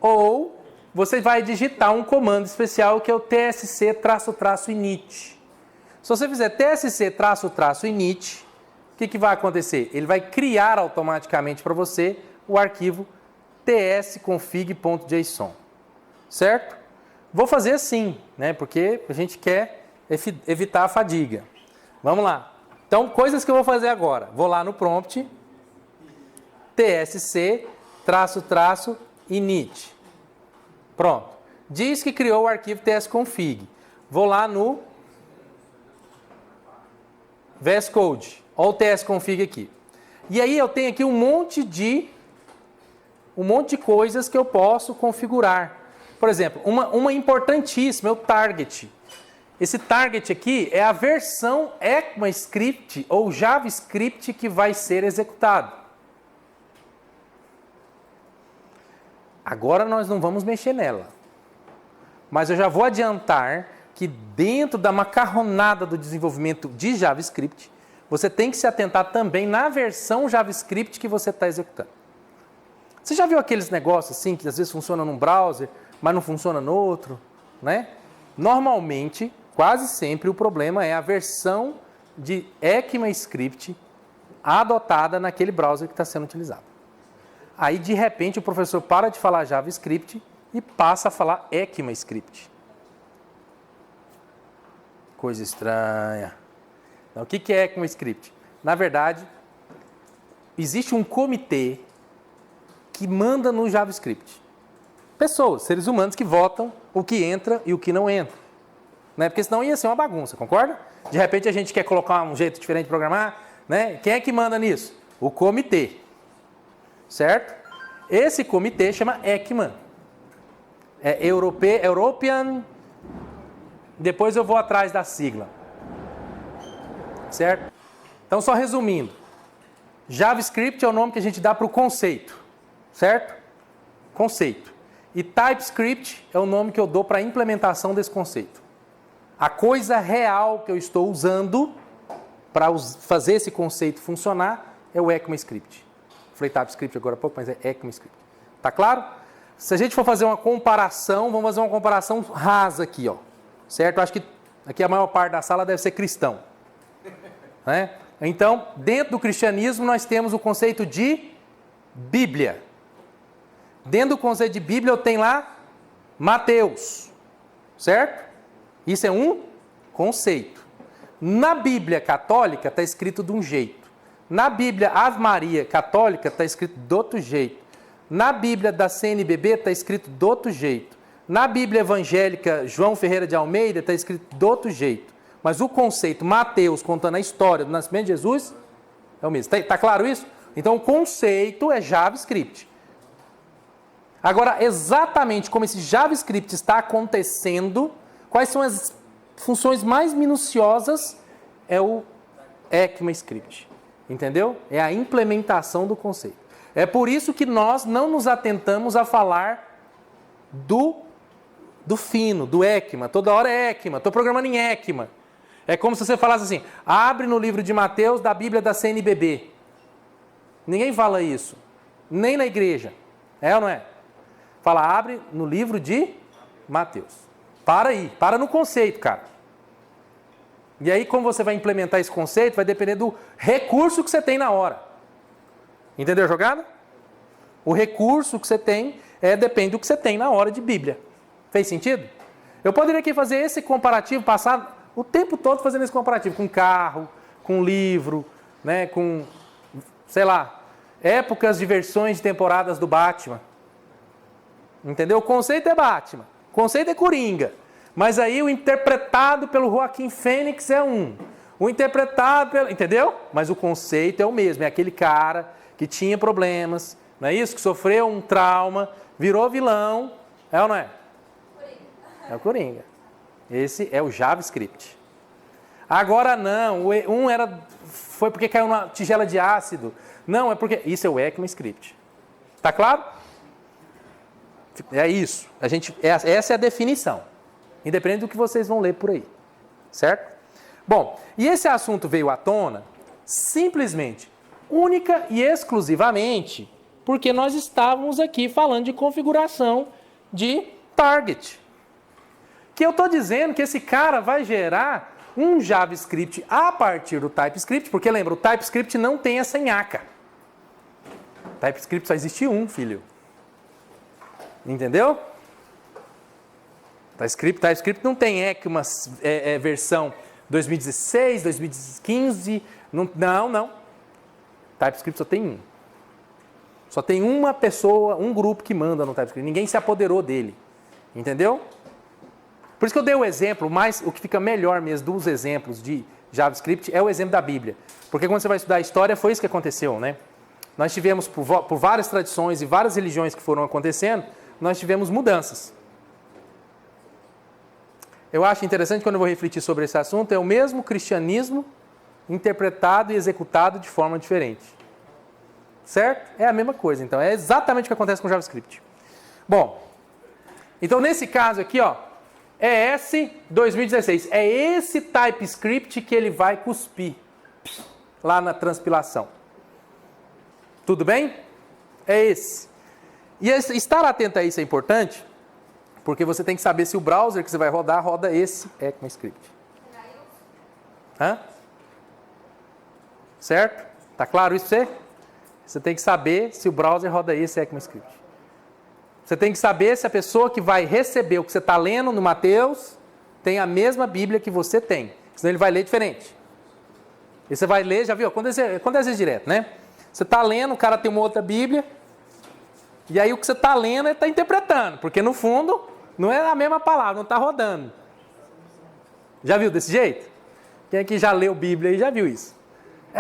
Ou você vai digitar um comando especial que é o tsc-init. Se você fizer tsc-init, o que vai acontecer? Ele vai criar automaticamente para você o arquivo tsconfig.json. Certo? Vou fazer assim, né? Porque a gente quer evitar a fadiga. Vamos lá. Então, coisas que eu vou fazer agora. Vou lá no prompt, tsc-init. Pronto. Diz que criou o arquivo tsconfig. Vou lá no VS Code. Olha o tsconfig aqui. E aí eu tenho aqui um monte de coisas que eu posso configurar. Por exemplo, uma importantíssima é o target. Esse target aqui é a versão ECMAScript ou JavaScript que vai ser executado. Agora nós não vamos mexer nela. Mas eu já vou adiantar que dentro da macarronada do desenvolvimento de JavaScript, você tem que se atentar também na versão JavaScript que você está executando. Você já viu aqueles negócios assim que às vezes funcionam num browser, mas não funciona no outro, né? Normalmente, quase sempre, o problema é a versão de ECMAScript adotada naquele browser que está sendo utilizado. Aí, de repente, o professor para de falar JavaScript e passa a falar ECMAScript. Coisa estranha. Então, o que é ECMAScript? Na verdade, existe um comitê que manda no JavaScript. Pessoas, seres humanos que votam o que entra e o que não entra. Né? Porque senão ia ser uma bagunça, concorda? De repente a gente quer colocar um jeito diferente de programar, né? Quem é que manda nisso? O comitê. Certo? Esse comitê chama ECMA. É European... Depois eu vou atrás da sigla. Certo? Então, só resumindo. JavaScript é o nome que a gente dá para o conceito. Certo? Conceito. E TypeScript é o nome que eu dou para a implementação desse conceito. A coisa real que eu estou usando para fazer esse conceito funcionar é o ECMAScript. Falei TypeScript agora há pouco, mas é ECMAScript. Tá claro? Se a gente for fazer uma comparação, vamos fazer uma comparação rasa aqui, ó. Certo? Eu acho que aqui a maior parte da sala deve ser cristão. Né? Então, dentro do cristianismo, nós temos o conceito de Bíblia. Dentro do conceito de Bíblia, eu tenho lá Mateus. Certo? Isso é um conceito. Na Bíblia católica está escrito de um jeito. Na Bíblia Ave Maria católica está escrito do outro jeito. Na Bíblia da CNBB está escrito do outro jeito. Na Bíblia evangélica João Ferreira de Almeida está escrito do outro jeito. Mas o conceito Mateus contando a história do nascimento de Jesus é o mesmo. Tá claro isso? Então o conceito é JavaScript. Agora, exatamente como esse JavaScript está acontecendo, quais são as funções mais minuciosas, é o ECMAScript. Entendeu? É a implementação do conceito. É por isso que nós não nos atentamos a falar do fino, do ECMA. Toda hora é ECMA. Estou programando em ECMA. É como se você falasse assim, abre no livro de Mateus da Bíblia da CNBB. Ninguém fala isso. Nem na igreja. É ou não é? Fala, abre no livro de Mateus. Para aí. Para no conceito, cara. E aí, como você vai implementar esse conceito, vai depender do recurso que você tem na hora. Entendeu a jogada? O recurso que você tem depende do que você tem na hora de Bíblia. Fez sentido? Eu poderia aqui fazer esse comparativo, passar o tempo todo fazendo esse comparativo com carro, com livro, né, com, sei lá, épocas de versões de temporadas do Batman. Entendeu? O conceito é Batman, o conceito é Coringa. Mas aí o interpretado pelo Joaquim Fênix é um. O interpretado pelo... Entendeu? Mas o conceito é o mesmo. É aquele cara que tinha problemas, não é isso? Que sofreu um trauma, virou vilão. É ou não é? É o Coringa. Esse é o JavaScript. Agora não. Foi porque caiu numa tigela de ácido. Não, é porque... Isso é o ECMAScript. Tá claro? É isso. Essa é a definição. Independente do que vocês vão ler por aí. Certo? Bom, e esse assunto veio à tona simplesmente, única e exclusivamente, porque nós estávamos aqui falando de configuração de target. Que eu estou dizendo que esse cara vai gerar um JavaScript a partir do TypeScript, porque lembra, o TypeScript não tem a senhaca. TypeScript só existe um, filho. Entendeu? TypeScript não tem ECMA versão 2016, 2015, não. TypeScript só tem um. Só tem uma pessoa, um grupo que manda no TypeScript. Ninguém se apoderou dele. Entendeu? Por isso que eu dei o exemplo, mas o que fica melhor mesmo dos exemplos de JavaScript é o exemplo da Bíblia. Porque quando você vai estudar a história, foi isso que aconteceu, né? Nós tivemos, por várias tradições e várias religiões que foram acontecendo, nós tivemos mudanças. Eu acho interessante, quando eu vou refletir sobre esse assunto, é o mesmo cristianismo interpretado e executado de forma diferente. Certo? É a mesma coisa, então. É exatamente o que acontece com o JavaScript. Bom, então nesse caso aqui, ó, é esse 2016. É esse TypeScript que ele vai cuspir lá na transpilação. Tudo bem? É esse. E estar atento a isso é importante, porque você tem que saber se o browser que você vai rodar roda esse ECMAScript. Hã? Certo? Tá claro isso pra você? Você tem que saber se o browser roda esse ECMAScript. Você tem que saber se a pessoa que vai receber o que você está lendo no Mateus tem a mesma Bíblia que você tem. Senão ele vai ler diferente. E você vai ler, já viu? Acontece às vezes direto, né? Você está lendo, o cara tem uma outra Bíblia, e aí o que você está lendo ele está interpretando, porque no fundo não é a mesma palavra, não está rodando. Já viu desse jeito? Quem aqui já leu Bíblia e já viu isso?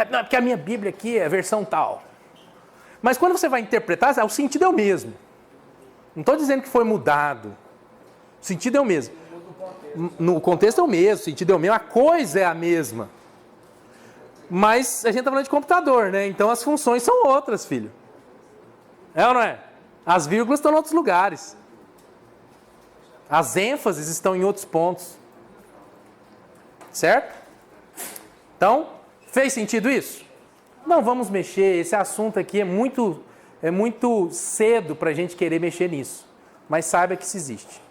Não, porque a minha Bíblia aqui é a versão tal. Mas quando você vai interpretar, o sentido é o mesmo. Não estou dizendo que foi mudado. O sentido é o mesmo. No contexto é o mesmo, o sentido é o mesmo, a coisa é a mesma. Mas a gente está falando de computador, né? Então as funções são outras, filho. É ou não é? As vírgulas estão em outros lugares. As ênfases estão em outros pontos. Certo? Então, fez sentido isso? Não vamos mexer, esse assunto aqui é muito cedo para a gente querer mexer nisso. Mas saiba que isso existe.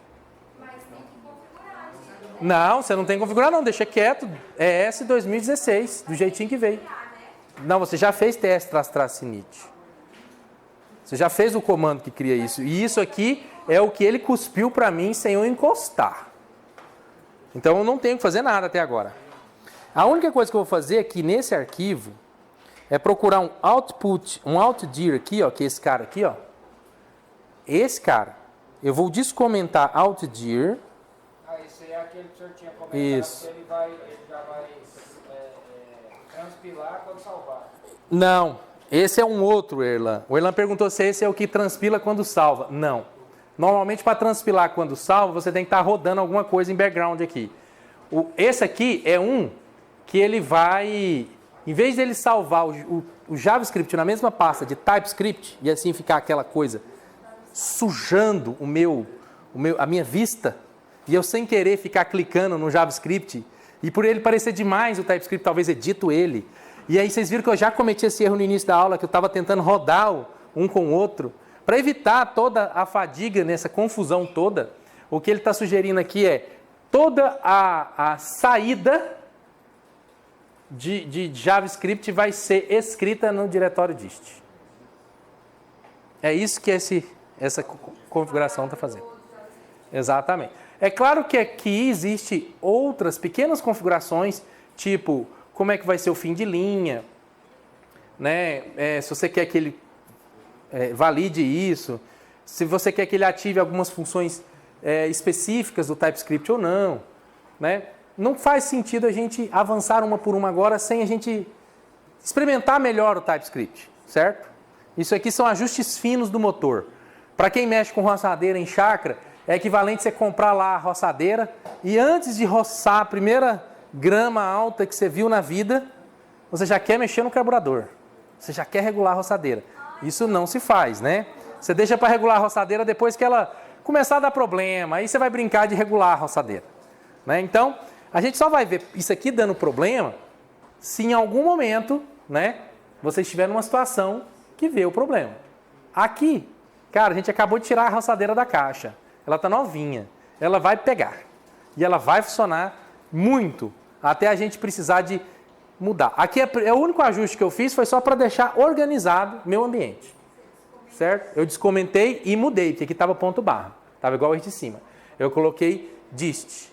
Mas tem que configurar. Não, você não tem que configurar não, deixa quieto. É esse 2016, do jeitinho que veio. Não, você já fez test/init. Você já fez o comando que cria isso. E isso aqui é o que ele cuspiu para mim sem eu encostar. Então eu não tenho que fazer nada até agora. A única coisa que eu vou fazer aqui nesse arquivo é procurar um output, um outdir aqui, ó, que é esse cara aqui, ó. Esse cara. Eu vou descomentar outdir. Ah, esse aí é aquele que o senhor tinha comentado. Isso. Que ele já vai transpilar quando salvar. Não, esse é um outro, Erlan. O Erlan perguntou se esse é o que transpila quando salva. Não. Normalmente, para transpilar quando salva, você tem que estar rodando alguma coisa em background aqui. Esse aqui é um que ele vai, em vez dele salvar o JavaScript na mesma pasta de TypeScript, e assim ficar aquela coisa sujando a minha vista, e eu sem querer ficar clicando no JavaScript, e por ele parecer demais o TypeScript, talvez edito ele. E aí vocês viram que eu já cometi esse erro no início da aula, que eu estava tentando rodar um com o outro. Para evitar toda a fadiga nessa confusão toda, o que ele está sugerindo aqui é toda a saída de JavaScript vai ser escrita no diretório dist. É isso que essa configuração está fazendo. Exatamente. É claro que aqui existe outras pequenas configurações, tipo como é que vai ser o fim de linha, né? Se você quer que ele valide isso, se você quer que ele ative algumas funções específicas do TypeScript ou não, né? Não faz sentido a gente avançar uma por uma agora sem a gente experimentar melhor o TypeScript, certo? Isso aqui são ajustes finos do motor. Para quem mexe com roçadeira em chácara, é equivalente você comprar lá a roçadeira e antes de roçar a primeira grama alta que você viu na vida, você já quer mexer no carburador. Você já quer regular a roçadeira. Isso não se faz, né? Você deixa para regular a roçadeira depois que ela começar a dar problema. Aí você vai brincar de regular a roçadeira, né? Então, a gente só vai ver isso aqui dando problema se em algum momento, né, você estiver numa situação que vê o problema. Aqui, cara, a gente acabou de tirar a roçadeira da caixa. Ela está novinha. Ela vai pegar. E ela vai funcionar muito até a gente precisar de mudar. Aqui é o único ajuste que eu fiz, foi só para deixar organizado meu ambiente. Certo? Eu descomentei e mudei, porque aqui estava ponto barra. Estava igual esse de cima. Eu coloquei dist.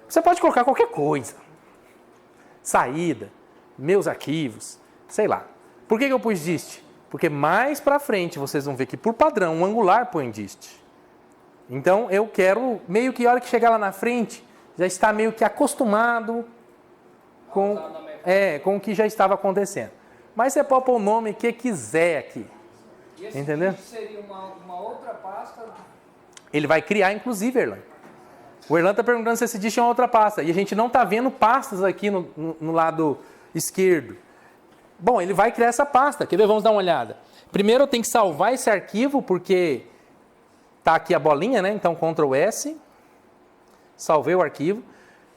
Você pode colocar qualquer coisa. Saída, meus arquivos, sei lá. Por que eu pus dist? Porque mais para frente vocês vão ver que por padrão um Angular põe dist. Então eu quero, meio que a hora que chegar lá na frente, já está meio que acostumado com o que já estava acontecendo. Mas você pode pôr o nome que quiser aqui. E esse entendeu? seria uma outra pasta? Ele vai criar, inclusive, Erlan. O Erlan está perguntando se esse dist é uma outra pasta. E a gente não está vendo pastas aqui no lado esquerdo. Bom, ele vai criar essa pasta. Quer ver? Vamos dar uma olhada. Primeiro eu tenho que salvar esse arquivo, porque está aqui a bolinha, né? Então, Ctrl S. Salvei o arquivo.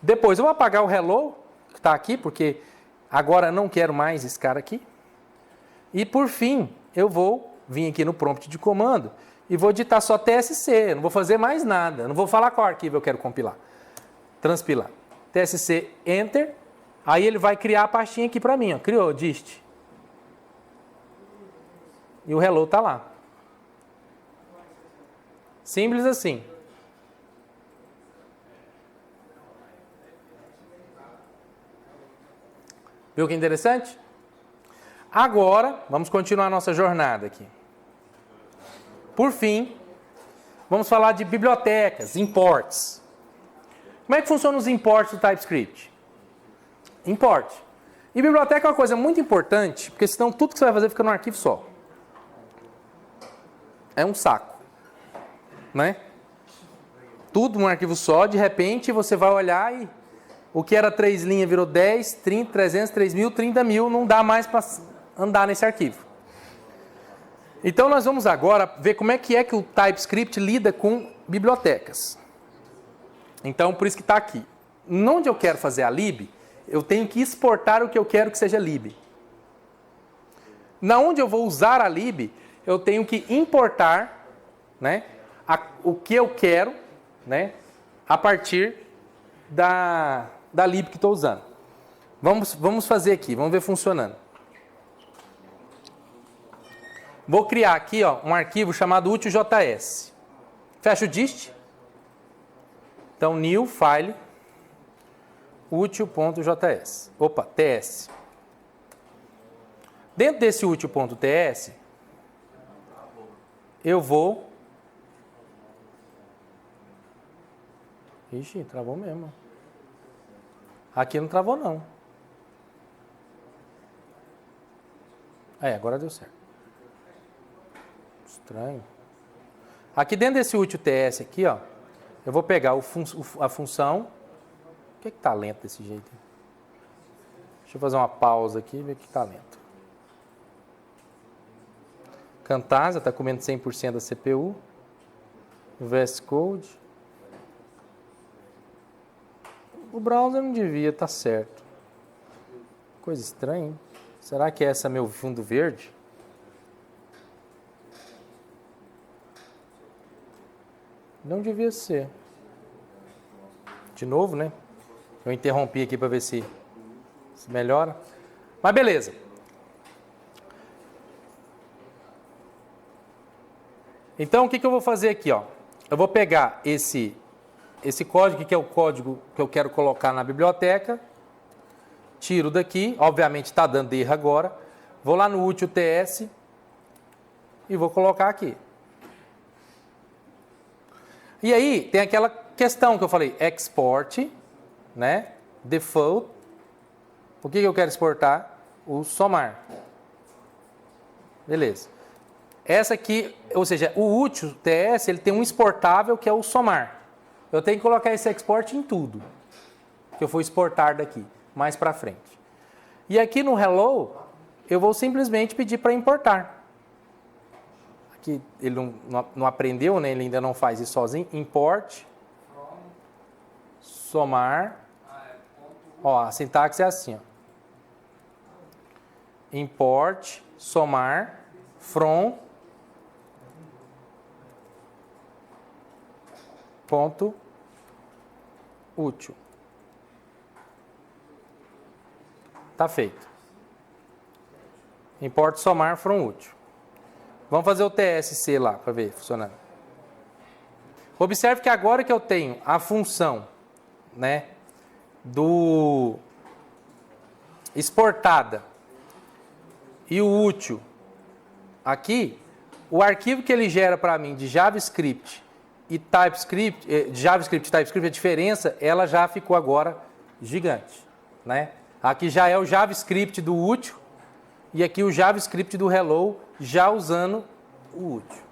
Depois eu vou apagar o hello, que está aqui, porque agora eu não quero mais esse cara aqui. E por fim, eu vou vir aqui no prompt de comando e vou digitar só TSC. Não vou fazer mais nada. Não vou falar qual arquivo eu quero compilar. Transpilar. TSC, Enter. Aí ele vai criar a pastinha aqui para mim. Ó. Criou, dist. E o hello está lá. Simples assim. Viu que interessante? Agora, vamos continuar a nossa jornada aqui. Por fim, vamos falar de bibliotecas, imports. Como é que funcionam os imports do TypeScript? Import. E biblioteca é uma coisa muito importante, porque senão tudo que você vai fazer fica num arquivo só. É um saco. Né? Tudo num arquivo só, de repente você vai olhar e o que era 3 linhas virou 10, 30, 300, 3.000, 30.000, não dá mais para andar nesse arquivo. Então nós vamos agora ver como é que o TypeScript lida com bibliotecas. Então por isso que está aqui. Onde eu quero fazer a lib, eu tenho que exportar o que eu quero que seja lib. Na onde eu vou usar a lib, eu tenho que importar, né, o que eu quero, né, a partir da lib que estou usando. Vamos fazer aqui, vamos ver funcionando. Vou criar aqui, ó, um arquivo chamado util.js. Fecha o dist. Então, new file util.js. Opa, ts. Dentro desse útil.ts, eu vou... Ixi, travou mesmo. Aqui não travou, não. Agora deu certo. Estranho. Aqui dentro desse útil.ts aqui, ó, eu vou pegar a função... Por que está lento desse jeito? Deixa eu fazer uma pausa aqui e ver o que está lento. Camtasia está comendo 100% da CPU. VS Code. O browser não devia estar certo. Coisa estranha, hein? Será que esse é meu fundo verde? Não devia ser. De novo, né? Eu interrompi aqui para ver se melhora. Mas beleza. Então, o que eu vou fazer aqui? Ó? Eu vou pegar esse código, que é o código que eu quero colocar na biblioteca. Tiro daqui. Obviamente está dando erro agora. Vou lá no útil.ts e vou colocar aqui. E aí, tem aquela questão que eu falei. Export, né? Default. O que eu quero exportar? O somar. Beleza. Essa aqui, ou seja, o útil.ts, ele tem um exportável que é o somar. Eu tenho que colocar esse export em tudo que eu for exportar daqui, mais para frente. E aqui no hello, eu vou simplesmente pedir para importar. Aqui ele não aprendeu, né? Ele ainda não faz isso sozinho. Import, somar. Ó, a sintaxe é assim, ó. Import, somar, from, ponto, útil. Tá feito. Import, somar, from, útil. Vamos fazer o TSC lá para ver funcionando. Observe que agora que eu tenho a função, né, do exportada e o útil aqui, o arquivo que ele gera para mim de JavaScript e TypeScript, JavaScript e TypeScript, a diferença, ela já ficou agora gigante, né? Aqui já é o JavaScript do útil e aqui o JavaScript do hello já usando o útil,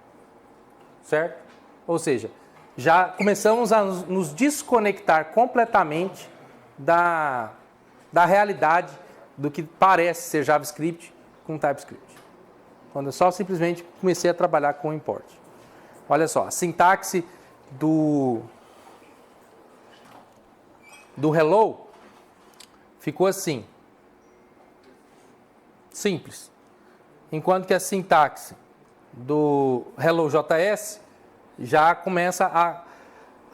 certo? Ou seja, já começamos a nos desconectar completamente da realidade do que parece ser JavaScript com TypeScript. Quando eu só simplesmente comecei a trabalhar com o import. Olha só, a sintaxe do hello ficou assim. Simples. Enquanto que a sintaxe do hello.js já começa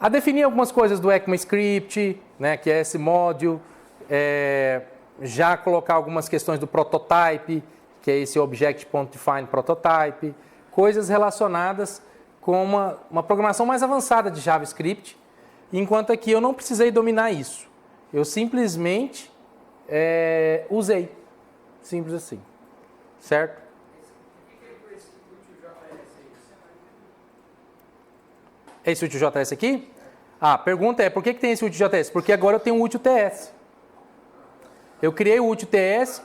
a definir algumas coisas do ECMAScript, né, que é esse módulo, já colocar algumas questões do prototype, que é esse object.define prototype, coisas relacionadas com uma programação mais avançada de JavaScript, enquanto aqui eu não precisei dominar isso. Eu simplesmente usei. Simples assim. Certo? Esse útil.js aqui? A pergunta é, por que tem esse útil.js? Porque agora eu tenho um útil.ts. Eu criei o útil.ts,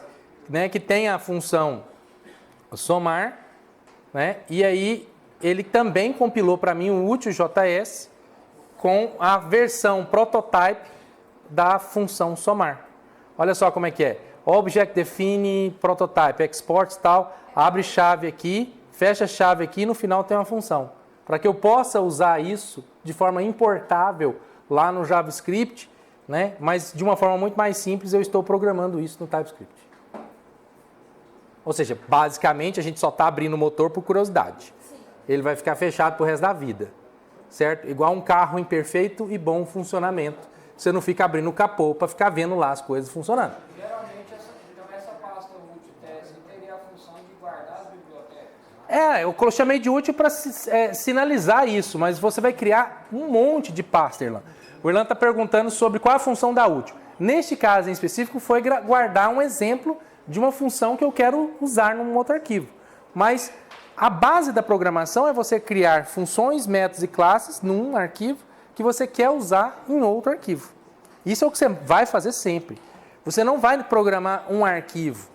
né, que tem a função somar, né, e aí ele também compilou para mim o útil.js com a versão prototype da função somar. Olha só como é que é. Object define prototype, export tal, abre chave aqui, fecha chave aqui e no final tem uma função. Para que eu possa usar isso de forma importável lá no JavaScript, né? Mas de uma forma muito mais simples, eu estou programando isso no TypeScript. Ou seja, basicamente a gente só está abrindo o motor por curiosidade. Ele vai ficar fechado pro resto da vida, certo? Igual um carro em perfeito e bom funcionamento. Você não fica abrindo o capô para ficar vendo lá as coisas funcionando. Geralmente, essa pasta útil.ts teria a função de guardar as bibliotecas. Eu chamei de útil para sinalizar isso, mas você vai criar um monte de pasta, Irlan. O Irlan está perguntando sobre qual é a função da útil. Neste caso em específico, foi guardar um exemplo de uma função que eu quero usar num outro arquivo. Mas a base da programação é você criar funções, métodos e classes num arquivo que você quer usar em outro arquivo. Isso é o que você vai fazer sempre. Você não vai programar um arquivo.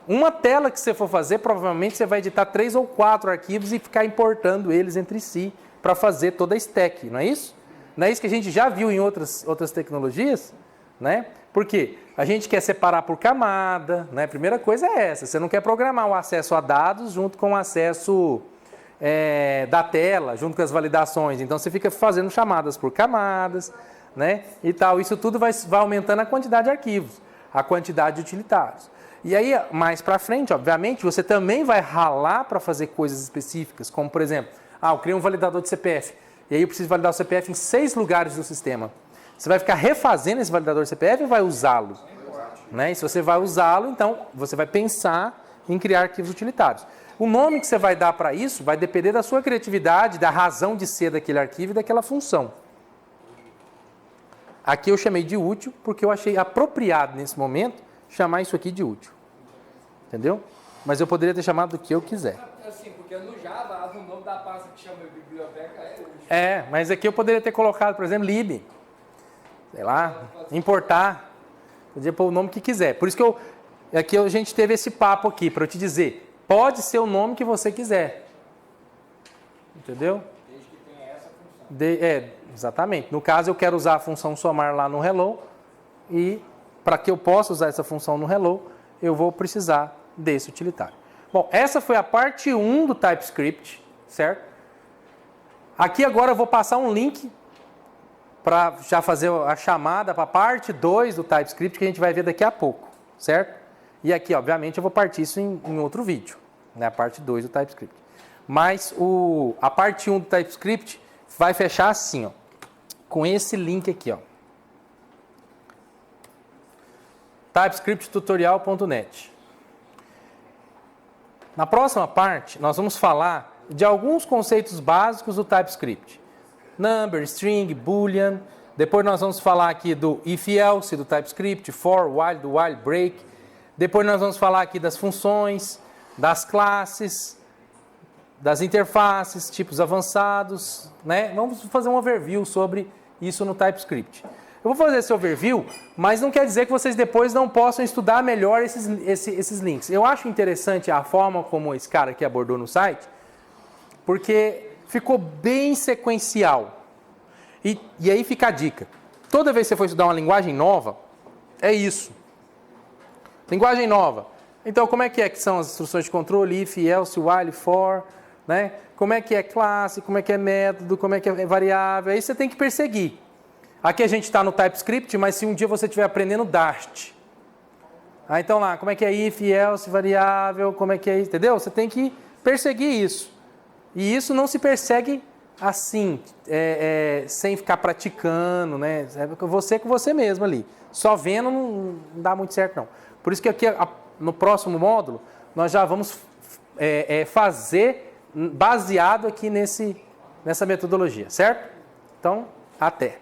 Uma tela que você for fazer, provavelmente você vai editar 3 ou 4 arquivos e ficar importando eles entre si para fazer toda a stack, não é isso? Não é isso que a gente já viu em outras tecnologias? Né? Por quê? A gente quer separar por camada, né? A primeira coisa é essa, você não quer programar o acesso a dados junto com o acesso da tela, junto com as validações. Então você fica fazendo chamadas por camadas, né? E tal. Isso tudo vai aumentando a quantidade de arquivos, a quantidade de utilitários. E aí, mais para frente, obviamente, você também vai ralar para fazer coisas específicas, como, por exemplo, eu criei um validador de CPF, e aí eu preciso validar o CPF em 6 lugares do sistema. Você vai ficar refazendo esse validador de CPF ou vai usá-lo? Né? E se você vai usá-lo, então você vai pensar em criar arquivos utilitários. O nome que você vai dar para isso vai depender da sua criatividade, da razão de ser daquele arquivo e daquela função. Aqui eu chamei de útil porque eu achei apropriado nesse momento chamar isso aqui de útil. Entendeu? Mas eu poderia ter chamado do que eu quiser. Assim, porque no Java, o nome da pasta que chama biblioteca é útil. Mas aqui eu poderia ter colocado, por exemplo, lib. Sei lá, importar. Podia pôr o nome que quiser. Por isso que aqui a gente teve esse papo aqui, para eu te dizer, pode ser o nome que você quiser. Entendeu? Desde que tenha essa função. Exatamente. No caso, eu quero usar a função somar lá no hello e para que eu possa usar essa função no hello, eu vou precisar desse utilitário. Bom, essa foi a parte 1 do TypeScript, certo? Aqui agora eu vou passar um link para já fazer a chamada para a parte 2 do TypeScript, que a gente vai ver daqui a pouco, certo? E aqui, obviamente, eu vou partir isso em outro vídeo, né? A parte 2 do TypeScript. Mas a parte 1 do TypeScript vai fechar assim, ó, com esse link aqui, ó. typescripttutorial.net. Na próxima parte, nós vamos falar de alguns conceitos básicos do TypeScript. Number, string, boolean. Depois nós vamos falar aqui do if-else do TypeScript, for, while, do while, break. Depois nós vamos falar aqui das funções, das classes, das interfaces, tipos avançados, né? Vamos fazer um overview sobre isso no TypeScript. Eu vou fazer esse overview, mas não quer dizer que vocês depois não possam estudar melhor esses links. Eu acho interessante a forma como esse cara aqui abordou no site, porque ficou bem sequencial. E aí fica a dica. Toda vez que você for estudar uma linguagem nova, é isso. Linguagem nova. Então, como é que são as instruções de controle, if, else, while, for, né? Como é que é classe, como é que é método, como é que é variável. Aí você tem que perseguir. Aqui a gente está no TypeScript, mas se um dia você estiver aprendendo Dart. Então lá, como é que é if, else, variável, como é que é isso, entendeu? Você tem que perseguir isso. E isso não se persegue assim, sem ficar praticando, né? É você com você mesmo ali. Só vendo não dá muito certo, não. Por isso que aqui, no próximo módulo, nós já vamos fazer baseado aqui nessa metodologia, certo? Então, até.